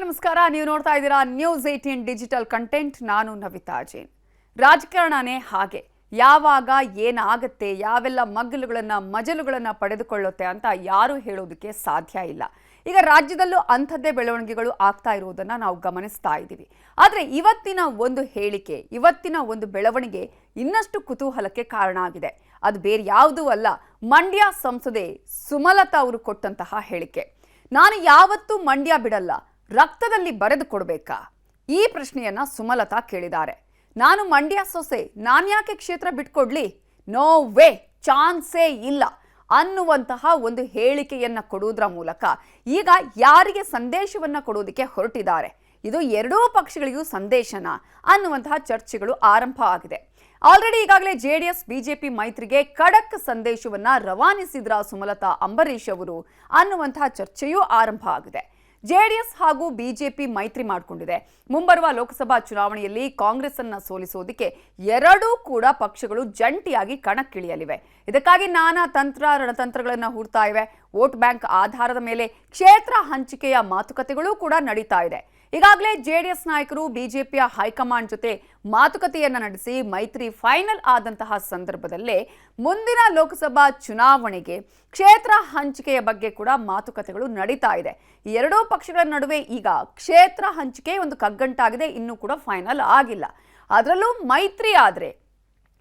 ನಮಸ್ಕಾರ. ನೀವು ನೋಡ್ತಾ ಇದ್ದೀರಾ ನ್ಯೂಸ್ 18 ಡಿಜಿಟಲ್ ಕಂಟೆಂಟ್. ನಾನು ನವಿತಾ ಜೈನ್. ರಾಜಕಾರಣನೇ ಹಾಗೆ, ಯಾವಾಗ ಏನಾಗುತ್ತೆ, ಯಾವೆಲ್ಲ ಮಜಲುಗಳನ್ನು ಪಡೆದುಕೊಳ್ಳುತ್ತೆ ಅಂತ ಯಾರು ಹೇಳೋದಕ್ಕೆ ಸಾಧ್ಯ ಇಲ್ಲ. ಈಗ ರಾಜ್ಯದಲ್ಲೂ ಅಂಥದ್ದೇ ಬೆಳವಣಿಗೆಗಳು ಆಗ್ತಾ ಇರುವುದನ್ನು ನಾವು ಗಮನಿಸ್ತಾ ಇದ್ದೀವಿ. ಆದರೆ ಇವತ್ತಿನ ಒಂದು ಹೇಳಿಕೆ, ಇವತ್ತಿನ ಒಂದು ಬೆಳವಣಿಗೆ ಇನ್ನಷ್ಟು ಕುತೂಹಲಕ್ಕೆ ಕಾರಣ ಆಗಿದೆ. ಅದು ಬೇರೆ ಯಾವುದೂ ಅಲ್ಲ, ಮಂಡ್ಯ ಸಂಸದೆ ಸುಮಲತಾ ಅವರು ಕೊಟ್ಟಂತಹ ಹೇಳಿಕೆ. ನಾನು ಯಾವತ್ತೂ ಮಂಡ್ಯ ಬಿಡಲ್ಲ, ರಕ್ತದಲ್ಲಿ ಬರೆದು ಕೊಡಬೇಕಾ? ಈ ಪ್ರಶ್ನೆಯನ್ನ ಸುಮಲತಾ ಕೇಳಿದ್ದಾರೆ. ನಾನು ಮಂಡ್ಯ ಸೊಸೆ, ನಾನ್ಯಾಕೆ ಕ್ಷೇತ್ರ ಬಿಟ್ಕೊಡ್ಲಿ? ನೋ ವೇ, ಚಾನ್ಸೇ ಇಲ್ಲ ಅನ್ನುವಂತಹ ಒಂದು ಹೇಳಿಕೆಯನ್ನ ಕೊಡುವುದರ ಮೂಲಕ ಈಗ ಯಾರಿಗೆ ಸಂದೇಶವನ್ನ ಕೊಡೋದಕ್ಕೆ ಹೊರಟಿದ್ದಾರೆ? ಇದು ಎರಡೂ ಪಕ್ಷಗಳಿಗೂ ಸಂದೇಶನ ಅನ್ನುವಂತಹ ಚರ್ಚೆಗಳು ಆರಂಭ ಆಗಿದೆ. ಆಲ್ರೆಡಿ ಈಗಾಗಲೇ ಜೆಡಿಎಸ್ ಬಿಜೆಪಿ ಮೈತ್ರಿಗೆ ಖಡಕ್ ಸಂದೇಶವನ್ನ ರವಾನಿಸಿದ್ರ ಸುಮಲತಾ ಅಂಬರೀಶ್ ಅವರು ಅನ್ನುವಂತಹ ಚರ್ಚೆಯೂ ಆರಂಭ ಆಗಿದೆ. ಜೆಡಿಎಸ್ ಹಾಗೂ ಬಿಜೆಪಿ ಮೈತ್ರಿ ಮಾಡಿಕೊಂಡಿದೆ. ಮುಂಬರುವ ಲೋಕಸಭಾ ಚುನಾವಣೆಯಲ್ಲಿ ಕಾಂಗ್ರೆಸ್ ಅನ್ನ ಸೋಲಿಸೋದಕ್ಕೆ ಎರಡೂ ಕೂಡ ಪಕ್ಷಗಳು ಜಂಟಿಯಾಗಿ ಕಣಕ್ಕಿಳಿಯಲಿವೆ. ಇದಕ್ಕಾಗಿ ನಾನಾ ರಣತಂತ್ರಗಳನ್ನು ಹೂಡ್ತಾ ಇವೆ. ವೋಟ್ ಬ್ಯಾಂಕ್ ಆಧಾರದ ಮೇಲೆ ಕ್ಷೇತ್ರ ಹಂಚಿಕೆಯ ಮಾತುಕತೆಗಳು ಕೂಡ ನಡೀತಾ ಇದೆ. ಈಗಾಗಲೇ ಜೆಡಿಎಸ್ ನಾಯಕರು ಬಿಜೆಪಿಯ ಹೈಕಮಾಂಡ್ ಜೊತೆ ಮಾತುಕತೆಯನ್ನ ನಡೆಸಿ ಮೈತ್ರಿ ಫೈನಲ್ ಆದಂತಹ ಸಂದರ್ಭದಲ್ಲೇ ಮುಂದಿನ ಲೋಕಸಭಾ ಚುನಾವಣೆಗೆ ಕ್ಷೇತ್ರ ಹಂಚಿಕೆಯ ಬಗ್ಗೆ ಕೂಡ ಮಾತುಕತೆಗಳು ನಡೀತಾ ಇದೆ. ಈ ಎರಡೂ ಪಕ್ಷಗಳ ನಡುವೆ ಈಗ ಕ್ಷೇತ್ರ ಹಂಚಿಕೆ ಒಂದು ಕಗ್ಗಂಟಾಗಿದೆ, ಇನ್ನೂ ಕೂಡ ಫೈನಲ್ ಆಗಿಲ್ಲ. ಅದರಲ್ಲೂ ಮೈತ್ರಿ ಆದ್ರೆ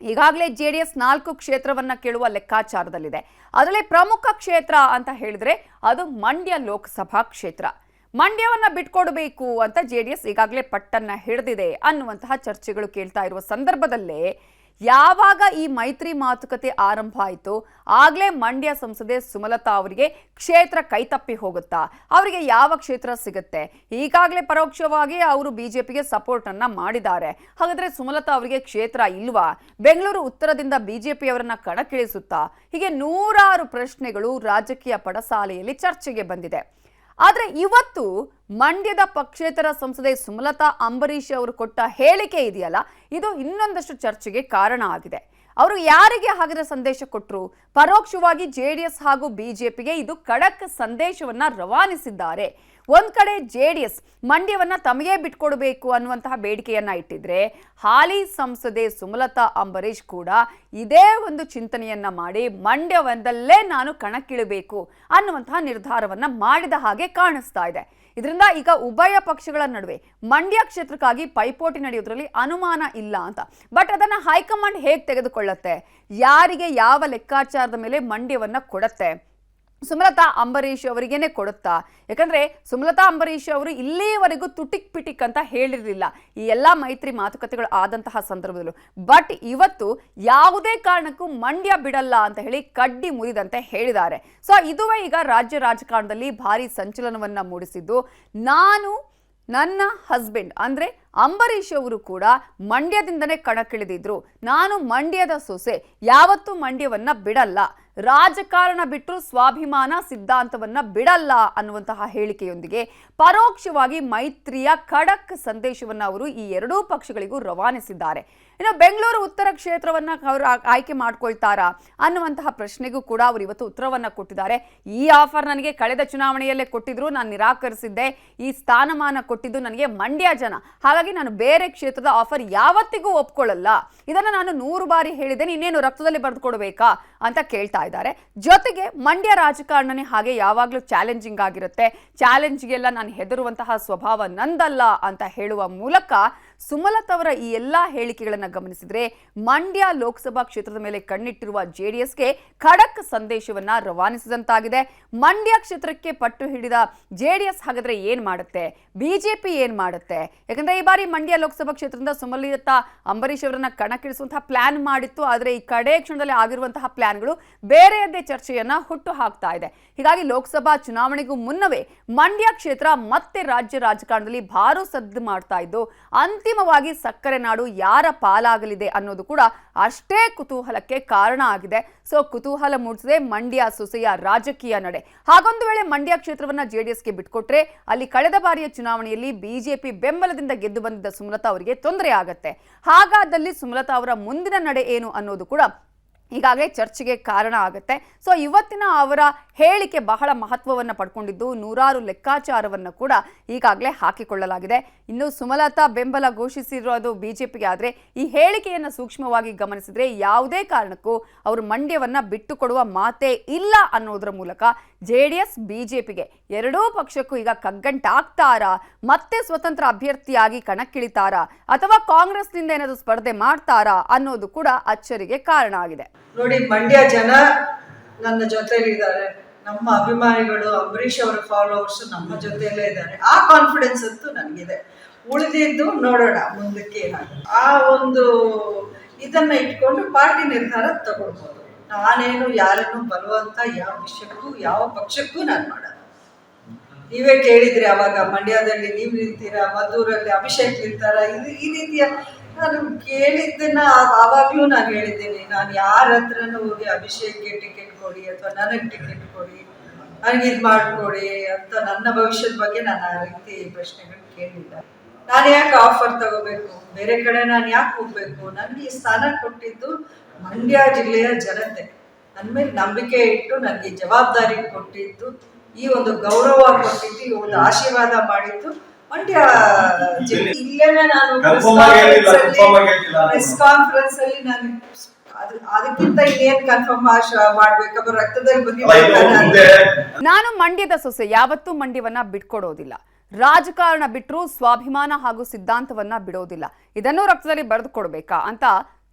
ಈಗಾಗಲೇ ಜೆಡಿಎಸ್ 4 ಕ್ಷೇತ್ರವನ್ನ ಕೇಳುವ ಲೆಕ್ಕಾಚಾರದಲ್ಲಿದೆ. ಅದರಲ್ಲಿ ಪ್ರಮುಖ ಕ್ಷೇತ್ರ ಅಂತ ಹೇಳಿದ್ರೆ ಅದು ಮಂಡ್ಯ ಲೋಕಸಭಾ ಕ್ಷೇತ್ರ. ಮಂಡ್ಯವನ್ನ ಬಿಟ್ಕೊಡ್ಬೇಕು ಅಂತ ಜೆಡಿಎಸ್ ಈಗಾಗಲೇ ಪಟ್ಟನ್ನ ಹಿಡಿದಿದೆ ಅನ್ನುವಂತಹ ಚರ್ಚೆಗಳು ಕೇಳ್ತಾ ಇರುವ ಸಂದರ್ಭದಲ್ಲೇ ಯಾವಾಗ ಈ ಮೈತ್ರಿ ಮಾತುಕತೆ ಆರಂಭ ಆಯಿತು ಆಗ್ಲೇ ಮಂಡ್ಯ ಸಂಸದೆ ಸುಮಲತಾ ಅವರಿಗೆ ಕ್ಷೇತ್ರ ಕೈತಪ್ಪಿ ಹೋಗುತ್ತಾ? ಅವರಿಗೆ ಯಾವ ಕ್ಷೇತ್ರ ಸಿಗುತ್ತೆ? ಈಗಾಗಲೇ ಪರೋಕ್ಷವಾಗಿ ಅವರು ಬಿಜೆಪಿಗೆ ಸಪೋರ್ಟ್ ಅನ್ನ ಮಾಡಿದ್ದಾರೆ. ಹಾಗಾದ್ರೆ ಸುಮಲತಾ ಅವರಿಗೆ ಕ್ಷೇತ್ರ ಇಲ್ವಾ? ಬೆಂಗಳೂರು ಉತ್ತರದಿಂದ ಬಿಜೆಪಿಯವರನ್ನ ಕಣಕ್ಕಿಳಿಸುತ್ತಾ? ಹೀಗೆ ನೂರಾರು ಪ್ರಶ್ನೆಗಳು ರಾಜಕೀಯ ಪಡಸಾಲೆಯಲ್ಲಿ ಚರ್ಚೆಗೆ ಬಂದಿದೆ. ಆದರೆ ಇವತ್ತು ಮಂಡ್ಯದ ಪಕ್ಷೇತರ ಸಂಸದೆ ಸುಮಲತಾ ಅಂಬರೀಶ್ ಅವರು ಕೊಟ್ಟ ಹೇಳಿಕೆ ಇದೆಯಲ್ಲ, ಇದು ಇನ್ನೊಂದಷ್ಟು ಚರ್ಚೆಗೆ ಕಾರಣ ಆಗಿದೆ. ಅವರು ಯಾರಿಗೆ ಹಾಗಿದ್ರೆ ಸಂದೇಶ ಕೊಟ್ಟರು? ಪರೋಕ್ಷವಾಗಿ ಜೆಡಿಎಸ್ ಹಾಗೂ ಬಿಜೆಪಿಗೆ ಇದು ಖಡಕ್ ಸಂದೇಶವನ್ನ ರವಾನಿಸಿದ್ದಾರೆ. ಒಂದ್ ಕಡೆ ಜೆಡಿಎಸ್ ಮಂಡ್ಯವನ್ನ ತಮಗೆ ಬಿಟ್ಕೊಡ್ಬೇಕು ಅನ್ನುವಂತಹ ಬೇಡಿಕೆಯನ್ನ ಇಟ್ಟಿದ್ರೆ, ಹಾಲಿ ಸಂಸದೆ ಸುಮಲತಾ ಅಂಬರೀಶ್ ಕೂಡ ಇದೇ ಒಂದು ಚಿಂತನೆಯನ್ನ ಮಾಡಿ ಮಂಡ್ಯವೊಂದಲ್ಲೇ ನಾನು ಕಣಕ್ಕಿಳಬೇಕು ಅನ್ನುವಂತಹ ನಿರ್ಧಾರವನ್ನ ಮಾಡಿದ ಹಾಗೆ ಕಾಣಿಸ್ತಾ ಇದೆ. ಇದರಿಂದ ಈಗ ಉಭಯ ಪಕ್ಷಗಳ ನಡುವೆ ಮಂಡ್ಯ ಕ್ಷೇತ್ರಕ್ಕಾಗಿ ಪೈಪೋಟಿ ನಡೆಯೋದ್ರಲ್ಲಿ ಅನುಮಾನ ಇಲ್ಲ ಅಂತ. ಬಟ್ ಅದನ್ನ ಹೈಕಮಾಂಡ್ ಹೇಗೆ ತೆಗೆದುಕೊಳ್ಳುತ್ತೆ? ಯಾರಿಗೆ ಯಾವ ಲೆಕ್ಕಾಚಾರದ ಮೇಲೆ ಮಂಡ್ಯವನ್ನ ಕೊಡುತ್ತೆ? ಸುಮಲತಾ ಅಂಬರೀಶ್ ಅವರಿಗೇನೆ ಕೊಡುತ್ತಾ? ಯಾಕಂದ್ರೆ ಸುಮಲತಾ ಅಂಬರೀಶ್ ಅವರು ಇಲ್ಲಿಯವರೆಗೂ ತುಟಿಕ್ ಪಿಟಿಕ್ ಅಂತ ಹೇಳಿರಲಿಲ್ಲ ಈ ಎಲ್ಲಾ ಮೈತ್ರಿ ಮಾತುಕತೆಗಳು ಆದಂತಹ ಸಂದರ್ಭದಲ್ಲೂ. ಬಟ್ ಇವತ್ತು ಯಾವುದೇ ಕಾರಣಕ್ಕೂ ಮಂಡ್ಯ ಬಿಡಲ್ಲ ಅಂತ ಹೇಳಿ ಕಡ್ಡಿ ಮುರಿದಂತೆ ಹೇಳಿದ್ದಾರೆ. ಸೊ ಇದುವೇ ಈಗ ರಾಜ್ಯ ರಾಜಕಾರಣದಲ್ಲಿ ಭಾರಿ ಸಂಚಲನವನ್ನ ಮೂಡಿಸಿದ್ದು. ನನ್ನ ಹಸ್ಬೆಂಡ್ ಅಂದ್ರೆ ಅಂಬರೀಶ್ ಅವರು ಕೂಡ ಮಂಡ್ಯದಿಂದನೇ ಕಣಕ್ಕಿಳಿದಿದ್ರು. ನಾನು ಮಂಡ್ಯದ ಸೊಸೆ, ಯಾವತ್ತೂ ಮಂಡ್ಯವನ್ನ ಬಿಡಲ್ಲ, ರಾಜಕಾರಣ ಬಿಟ್ಟರು ಸ್ವಾಭಿಮಾನ ಸಿದ್ಧಾಂತವನ್ನ ಬಿಡಲ್ಲ ಅನ್ನುವಂತಹ ಹೇಳಿಕೆಯೊಂದಿಗೆ ಪರೋಕ್ಷವಾಗಿ ಮೈತ್ರಿಯ ಖಡಕ್ ಸಂದೇಶವನ್ನ ಅವರು ಈ ಎರಡೂ ಪಕ್ಷಗಳಿಗೂ ರವಾನಿಸಿದ್ದಾರೆ. ಇನ್ನು ಬೆಂಗಳೂರು ಉತ್ತರ ಕ್ಷೇತ್ರವನ್ನ ಅವರು ಆಯ್ಕೆ ಮಾಡ್ಕೊಳ್ತಾರಾ ಅನ್ನುವಂತಹ ಪ್ರಶ್ನೆಗೂ ಕೂಡ ಅವರು ಇವತ್ತು ಉತ್ತರವನ್ನ ಕೊಟ್ಟಿದ್ದಾರೆ. ಈ ಆಫರ್ ನನಗೆ ಕಳೆದ ಚುನಾವಣೆಯಲ್ಲೇ ಕೊಟ್ಟಿದ್ರು, ನಾನು ನಿರಾಕರಿಸಿದ್ದೆ. ಈ ಸ್ಥಾನಮಾನ ಕೊಟ್ಟಿದ್ದು ನನಗೆ ಮಂಡ್ಯ ಜನ, ಹಾಗಾಗಿ ನಾನು ಬೇರೆ ಕ್ಷೇತ್ರದ ಆಫರ್ ಯಾವತ್ತಿಗೂ ಒಪ್ಕೊಳ್ಳಲ್ಲ. ಇದನ್ನ ನಾನು 100 ಬಾರಿ ಹೇಳಿದ್ದೇನೆ, ಇನ್ನೇನು ರಕ್ತದಲ್ಲಿ ಬರೆದು ಕೊಡಬೇಕಾ ಅಂತ ಕೇಳ್ತಾ ಇದ್ದಾರೆ. ಜೊತೆಗೆ ಮಂಡ್ಯ ರಾಜಕಾರಣನೇ ಹಾಗೆ, ಯಾವಾಗಲೂ ಚಾಲೆಂಜಿಂಗ್ ಆಗಿರುತ್ತೆ, ಚಾಲೆಂಜ್ಗೆಲ್ಲ ನಾನು ಹೆದರುವಂತಹ ಸ್ವಭಾವ ನಂದಲ್ಲ ಅಂತ ಹೇಳುವ ಮೂಲಕ ಸುಮಲತಾ ಅವರ ಈ ಎಲ್ಲಾ ಹೇಳಿಕೆಗಳನ್ನು ಗಮನಿಸಿದ್ರೆ ಮಂಡ್ಯ ಲೋಕಸಭಾ ಕ್ಷೇತ್ರದ ಮೇಲೆ ಕಣ್ಣಿಟ್ಟಿರುವ ಜೆಡಿಎಸ್ಗೆ ಖಡಕ್ ಸಂದೇಶವನ್ನ ರವಾನಿಸಿದಂತಾಗಿದೆ. ಮಂಡ್ಯ ಕ್ಷೇತ್ರಕ್ಕೆ ಪಟ್ಟು ಹಿಡಿದ ಜೆಡಿಎಸ್ ಹಾಗಾದ್ರೆ ಏನ್ ಮಾಡುತ್ತೆ? ಬಿಜೆಪಿ ಏನ್ ಮಾಡುತ್ತೆ? ಯಾಕಂದ್ರೆ ಈ ಬಾರಿ ಮಂಡ್ಯ ಲೋಕಸಭಾ ಕ್ಷೇತ್ರದಿಂದ ಸುಮಲತಾ ಅಂಬರೀಶ್ ಅವರನ್ನ ಕಣಕ್ಕಿಳಿಸುವಂತಹ ಪ್ಲಾನ್ ಮಾಡಿತ್ತು. ಆದರೆ ಈ ಕಡೆ ಕ್ಷಣದಲ್ಲಿ ಆಗಿರುವಂತಹ ಪ್ಲಾನ್ಗಳು ಬೇರೆಯದ್ದೇ ಚರ್ಚೆಯನ್ನ ಹುಟ್ಟು ಹಾಕ್ತಾ ಇದೆ. ಹೀಗಾಗಿ ಲೋಕಸಭಾ ಚುನಾವಣೆಗೂ ಮುನ್ನವೇ ಮಂಡ್ಯ ಕ್ಷೇತ್ರ ಮತ್ತೆ ರಾಜ್ಯ ರಾಜಕಾರಣದಲ್ಲಿ ಭಾರು ಸದ್ದು ಮಾಡ್ತಾ ಇದ್ದು, ಅಂತಿಮವಾಗಿ ಸಕ್ಕರೆ ನಾಡು ಯಾರ ಪಾಲಾಗಲಿದೆ ಅನ್ನೋದು ಕೂಡ ಅಷ್ಟೇ ಕುತೂಹಲಕ್ಕೆ ಕಾರಣ ಆಗಿದೆ. ಸೊ ಕುತೂಹಲ ಮೂಡಿಸಿದೆ ಮಂಡ್ಯ ಸೊಸೆಯ ರಾಜಕೀಯ ನಡೆ. ಹಾಗೊಂದು ವೇಳೆ ಮಂಡ್ಯ ಕ್ಷೇತ್ರವನ್ನ ಜೆಡಿಎಸ್ಗೆ ಬಿಟ್ಕೊಟ್ರೆ ಅಲ್ಲಿ ಕಳೆದ ಬಾರಿಯ ಚುನಾವಣೆಯಲ್ಲಿ ಬಿಜೆಪಿ ಬೆಂಬಲದಿಂದ ಗೆದ್ದು ಬಂದಿದ್ದ ಸುಮಲತಾ ಅವರಿಗೆ ತೊಂದರೆ ಆಗತ್ತೆ. ಹಾಗಾದಲ್ಲಿ ಸುಮಲತಾ ಅವರ ಮುಂದಿನ ನಡೆ ಏನು ಅನ್ನೋದು ಕೂಡ ಈಗಾಗಲೇ ಚರ್ಚೆಗೆ ಕಾರಣ ಆಗುತ್ತೆ. ಸೊ ಇವತ್ತಿನ ಅವರ ಹೇಳಿಕೆ ಬಹಳ ಮಹತ್ವವನ್ನು ಪಡ್ಕೊಂಡಿದ್ದು, ನೂರಾರು ಲೆಕ್ಕಾಚಾರವನ್ನು ಕೂಡ ಈಗಾಗಲೇ ಹಾಕಿಕೊಳ್ಳಲಾಗಿದೆ. ಇನ್ನು ಸುಮಲತಾ ಬೆಂಬಲ ಘೋಷಿಸಿರೋದು ಬಿಜೆಪಿಗೆ. ಆದರೆ ಈ ಹೇಳಿಕೆಯನ್ನು ಸೂಕ್ಷ್ಮವಾಗಿ ಗಮನಿಸಿದ್ರೆ ಯಾವುದೇ ಕಾರಣಕ್ಕೂ ಅವರು ಮಂಡ್ಯವನ್ನು ಬಿಟ್ಟುಕೊಡುವ ಮಾತೇ ಇಲ್ಲ ಅನ್ನೋದರ ಮೂಲಕ JDS ಬಿಜೆಪಿಗೆ ಎರಡೂ ಪಕ್ಷಕ್ಕೂ ಈಗ ಕಗ್ಗಂಟಾಗ್ತಾರಾ, ಮತ್ತೆ ಸ್ವತಂತ್ರ ಅಭ್ಯರ್ಥಿಯಾಗಿ ಕಣಕ್ಕಿಳಿತಾರಾ ಅಥವಾ ಕಾಂಗ್ರೆಸ್ನಿಂದ ಏನಾದರೂ ಸ್ಪರ್ಧೆ ಮಾಡ್ತಾರಾ ಅನ್ನೋದು ಕೂಡ ಅಚ್ಚರಿಗೆ ಕಾರಣ ಆಗಿದೆ. ನೋಡಿ, ಮಂಡ್ಯ ಜನ ನನ್ನ ಜೊತೆಲಿ ಇದ್ದಾರೆ. ನಮ್ಮ ಅಭಿಮಾನಿಗಳು, ಅಂಬರೀಷ್ ಅವರ ಫಾಲೋವರ್ಸ್ ನಮ್ಮ ಜೊತೆಯಲ್ಲೇ ಇದ್ದಾರೆ. ಆ ಕಾನ್ಫಿಡೆನ್ಸ್ ಅಂತೂ ನನಗಿದೆ. ಉಳಿದಿದ್ದು ನೋಡೋಣ ಮುಂದಕ್ಕೆ ಏನಾಗುತ್ತೆ. ಆ ಒಂದು ಇದನ್ನ ಇಟ್ಕೊಂಡು ಪಾರ್ಟಿ ನಿರ್ಧಾರ ತಗೊಳ್ಬೋದು. ನಾನೇನು ಯಾರನ್ನು ಬರುವಂತ ಯಾವ ವಿಷಯಕ್ಕೂ ಯಾವ ಪಕ್ಷಕ್ಕೂ ನಾನು ಮಾಡಲ್ಲ. ನೀವೇ ಕೇಳಿದ್ರಿ ಅವಾಗ, ಮಂಡ್ಯದಲ್ಲಿ ನೀವು ನಿಲ್ತೀರಾ, ಮದ್ದೂರಲ್ಲಿ ಅಭಿಷೇಕ್ ನಿಲ್ತಾರ, ಈ ರೀತಿಯ ನಾನು ಕೇಳಿದ್ದನ್ನ ಆವಾಗ್ಲೂ ನಾನು ಹೇಳಿದ್ದೀನಿ. ನಾನು ಯಾರ ಹತ್ರನೂ ಹೋಗಿ ಅಭಿಷೇಕ್ಗೆ ಟಿಕೆಟ್ ಕೊಡಿ ಅಥವಾ ನನಗೆ ಟಿಕೆಟ್ ಕೊಡಿ, ನನಗೆ ಇದು ಮಾಡಿಕೊಡಿ ಅಂತ ನನ್ನ ಭವಿಷ್ಯದ ಬಗ್ಗೆ ನಾನು ಆ ರೀತಿ ಪ್ರಶ್ನೆಗಳು ಕೇಳಿಲ್ಲ. ನಾನು ಯಾಕೆ ಆಫರ್ ತಗೋಬೇಕು, ಬೇರೆ ಕಡೆ ನಾನು ಯಾಕೆ ಹೋಗ್ಬೇಕು? ನನಗೆ ಈ ಸ್ಥಾನ ಕೊಟ್ಟಿದ್ದು ಮಂಡ್ಯ ಜಿಲ್ಲೆಯ ಜನತೆ, ನನ್ನ ಮೇಲೆ ನಂಬಿಕೆ ಇಟ್ಟು ನನಗೆ ಜವಾಬ್ದಾರಿ ಕೊಟ್ಟಿದ್ದು, ಈ ಒಂದು ಗೌರವ ಕೊಟ್ಟಿದ್ದು, ಈ ಒಂದು ಆಶೀರ್ವಾದ ಮಾಡಿದ್ದು ಮಂಡ್ಯ ಜಿಲ್ಲೆ. ಇಲ್ಲೇನೆ ನಾನು ಪ್ರೆಸ್ ಕಾನ್ಫರೆನ್ಸ್ ಅಲ್ಲಿ ನಾನು ಅದಕ್ಕಿಂತ ಇನ್ನೇನ್ ಕನ್ಫರ್ಮ್ ಮಾಡ್ಬೇಕಪ್ಪ, ರಕ್ತದಲ್ಲಿ ಬಂದಿದೆ. ನಾನು ಮಂಡ್ಯದ ಸೊಸೆ, ಯಾವತ್ತೂ ಮಂಡ್ಯವನ್ನ ಬಿಟ್ಕೊಡೋದಿಲ್ಲ. ರಾಜಕಾರಣ ಬಿಟ್ಟರು ಸ್ವಾಭಿಮಾನ ಹಾಗೂ ಸಿದ್ಧಾಂತವನ್ನ ಬಿಡೋದಿಲ್ಲ. ಇದನ್ನು ರಕ್ತದಲ್ಲಿ ಬರೆದು ಕೊಡ್ಬೇಕಾ ಅಂತ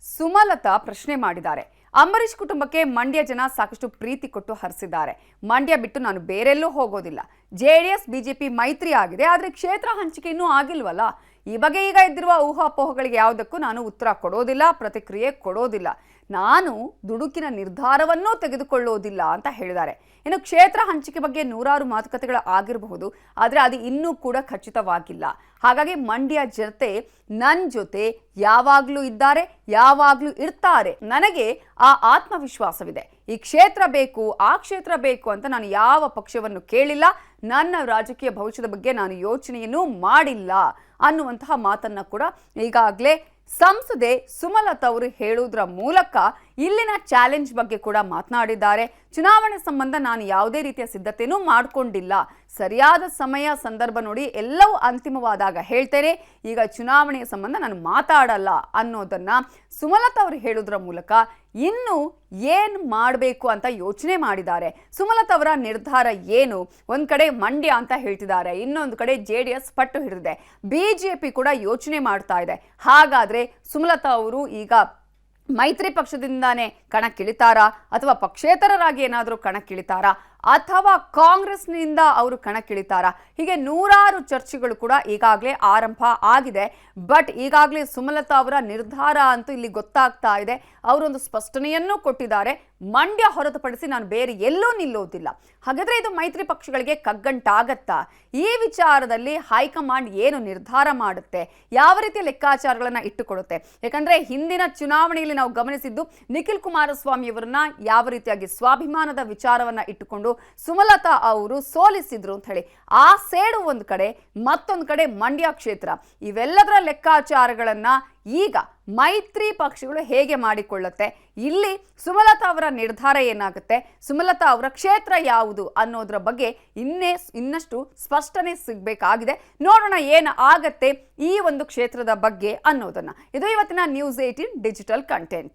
ಸುಮಲತಾ ಪ್ರಶ್ನೆ ಮಾಡಿದ್ದಾರೆ. ಅಂಬರೀಷ್ ಕುಟುಂಬಕ್ಕೆ ಮಂಡ್ಯ ಜನ ಸಾಕಷ್ಟು ಪ್ರೀತಿ ಕೊಟ್ಟು ಹರಿಸಿದ್ದಾರೆ. ಮಂಡ್ಯ ಬಿಟ್ಟು ನಾನು ಬೇರೆಲ್ಲೂ ಹೋಗೋದಿಲ್ಲ. JDS ಬಿಜೆಪಿ ಮೈತ್ರಿ ಆಗಿದೆ, ಆದರೆ ಕ್ಷೇತ್ರ ಹಂಚಿಕೆ ಇನ್ನೂ ಆಗಿಲ್ವಲ್ಲ. ಈ ಬಗ್ಗೆ ಈಗ ಇದ್ದಿರುವ ಊಹಾಪೋಹಗಳಿಗೆ ಯಾವುದಕ್ಕೂ ನಾನು ಉತ್ತರ ಕೊಡೋದಿಲ್ಲ, ಪ್ರತಿಕ್ರಿಯೆ ಕೊಡೋದಿಲ್ಲ. ನಾನು ದುಡುಕಿನ ನಿರ್ಧಾರವನ್ನೂ ತೆಗೆದುಕೊಳ್ಳೋದಿಲ್ಲ ಅಂತ ಹೇಳಿದ್ದಾರೆ. ಇನ್ನು ಕ್ಷೇತ್ರ ಹಂಚಿಕೆ ಬಗ್ಗೆ ನೂರಾರು ಮಾತುಕತೆಗಳು ಆಗಿರಬಹುದು, ಆದರೆ ಅದು ಇನ್ನೂ ಕೂಡ ಖಚಿತವಾಗಿಲ್ಲ. ಹಾಗಾಗಿ ಮಂಡ್ಯ ಜನತೆ ನನ್ನ ಜೊತೆ ಯಾವಾಗಲೂ ಇದ್ದಾರೆ, ಯಾವಾಗಲೂ ಇರ್ತಾರೆ. ನನಗೆ ಆ ಆತ್ಮವಿಶ್ವಾಸವಿದೆ. ಈ ಕ್ಷೇತ್ರ ಬೇಕು, ಆ ಕ್ಷೇತ್ರ ಬೇಕು ಅಂತ ನಾನು ಯಾವ ಪಕ್ಷವನ್ನು ಕೇಳಿಲ್ಲ. ನನ್ನ ರಾಜಕೀಯ ಭವಿಷ್ಯದ ಬಗ್ಗೆ ನಾನು ಯೋಚನೆಯನ್ನು ಮಾಡಿಲ್ಲ ಅನ್ನುವಂತಹ ಮಾತನ್ನ ಕೂಡ ಈಗಾಗಲೇ ಸಂಸದೆ ಸುಮಲತಾ ಅವರು ಹೇಳುವುದರ ಮೂಲಕ ಇಲ್ಲಿನ ಚಾಲೆಂಜ್ ಬಗ್ಗೆ ಕೂಡ ಮಾತನಾಡಿದ್ದಾರೆ. ಚುನಾವಣೆ ಸಂಬಂಧ ನಾನು ಯಾವುದೇ ರೀತಿಯ ಸಿದ್ಧತೆಯೂ ಮಾಡಿಕೊಂಡಿಲ್ಲ. ಸರಿಯಾದ ಸಮಯ ಸಂದರ್ಭ ನೋಡಿ ಎಲ್ಲವೂ ಅಂತಿಮವಾದಾಗ ಹೇಳ್ತೇನೆ. ಈಗ ಚುನಾವಣೆಯ ಸಂಬಂಧ ನಾನು ಮಾತಾಡಲ್ಲ ಅನ್ನೋದನ್ನ ಸುಮಲತಾ ಅವರು ಹೇಳುವುದರ ಮೂಲಕ ಇನ್ನು ಏನು ಮಾಡಬೇಕು ಅಂತ ಯೋಚನೆ ಮಾಡಿದ್ದಾರೆ. ಸುಮಲತಾ ಅವರ ನಿರ್ಧಾರ ಏನು? ಒಂದ್ ಕಡೆ ಮಂಡ್ಯ ಅಂತ ಹೇಳ್ತಿದ್ದಾರೆ, ಇನ್ನೊಂದು ಕಡೆ JDS ಪಟ್ಟು ಹಿಡಿದಿದೆ, ಬಿಜೆಪಿ ಕೂಡ ಯೋಚನೆ ಮಾಡ್ತಾ ಇದೆ. ಹಾಗಾದ್ರೆ ಸುಮಲತಾ ಅವರು ಈಗ ಮೈತ್ರಿ ಪಕ್ಷದಿಂದಾನೇ ಕಣಕ್ಕಿಳಿತಾರಾ ಅಥವಾ ಪಕ್ಷೇತರರಾಗಿ ಏನಾದರೂ ಕಣಕ್ಕಿಳಿತಾರಾ ಅಥವಾ ಕಾಂಗ್ರೆಸ್ನಿಂದ ಅವರು ಕಣಕ್ಕಿಳಿತಾರಾ? ಹೀಗೆ ನೂರಾರು ಚರ್ಚೆಗಳು ಕೂಡ ಈಗಾಗಲೇ ಆರಂಭ ಆಗಿದೆ. ಬಟ್ ಈಗಾಗಲೇ ಸುಮಲತಾ ಅವರ ನಿರ್ಧಾರ ಅಂತೂ ಇಲ್ಲಿ ಗೊತ್ತಾಗ್ತಾ ಇದೆ. ಅವರೊಂದು ಸ್ಪಷ್ಟನೆಯನ್ನು ಕೊಟ್ಟಿದ್ದಾರೆ, ಮಂಡ್ಯ ಹೊರತುಪಡಿಸಿ ನಾನು ಬೇರೆ ಎಲ್ಲೂ ನಿಲ್ಲೋದಿಲ್ಲ. ಹಾಗಾದ್ರೆ ಇದು ಮೈತ್ರಿ ಪಕ್ಷಗಳಿಗೆ ಕಗ್ಗಂಟಾಗತ್ತಾ? ಈ ವಿಚಾರದಲ್ಲಿ ಹೈಕಮಾಂಡ್ ಏನು ನಿರ್ಧಾರ ಮಾಡುತ್ತೆ, ಯಾವ ರೀತಿಯ ಲೆಕ್ಕಾಚಾರಗಳನ್ನ ಇಟ್ಟುಕೊಡುತ್ತೆ? ಯಾಕಂದ್ರೆ ಹಿಂದಿನ ಚುನಾವಣೆಯಲ್ಲಿ ನಾವು ಗಮನಿಸಿದ್ದು ನಿಖಿಲ್ ಕುಮಾರಸ್ವಾಮಿ ಅವರನ್ನ ಯಾವ ರೀತಿಯಾಗಿ ಸ್ವಾಭಿಮಾನದ ವಿಚಾರವನ್ನ ಇಟ್ಟುಕೊಂಡು ಸುಮಲತಾ ಅವರು ಸೋಲಿಸಿದ್ರು ಅಂತ ಹೇಳಿ. ಆ ಸೇಡು ಒಂದು ಕಡೆ, ಮತ್ತೊಂದು ಕಡೆ ಮಂಡ್ಯ ಕ್ಷೇತ್ರ. ಇವೆಲ್ಲದರ ಲೆಕ್ಕಾಚಾರಗಳನ್ನ ಈಗ ಮೈತ್ರಿ ಪಕ್ಷಗಳು ಹೇಗೆ ಮಾಡಿಕೊಳ್ಳುತ್ತೆ, ಇಲ್ಲಿ ಸುಮಲತಾ ಅವರ ನಿರ್ಧಾರ ಏನಾಗುತ್ತೆ, ಸುಮಲತಾ ಅವರ ಕ್ಷೇತ್ರ ಯಾವುದು ಅನ್ನೋದ್ರ ಬಗ್ಗೆ ಇನ್ನಷ್ಟು ಸ್ಪಷ್ಟನೆ ಸಿಗಬೇಕಾಗಿದೆ. ನೋಡೋಣ ಏನು ಆಗತ್ತೆ ಈ ಒಂದು ಕ್ಷೇತ್ರದ ಬಗ್ಗೆ ಅನ್ನೋದನ್ನ. ಇದು ಇವತ್ತಿನ News18 ಡಿಜಿಟಲ್ ಕಂಟೆಂಟ್.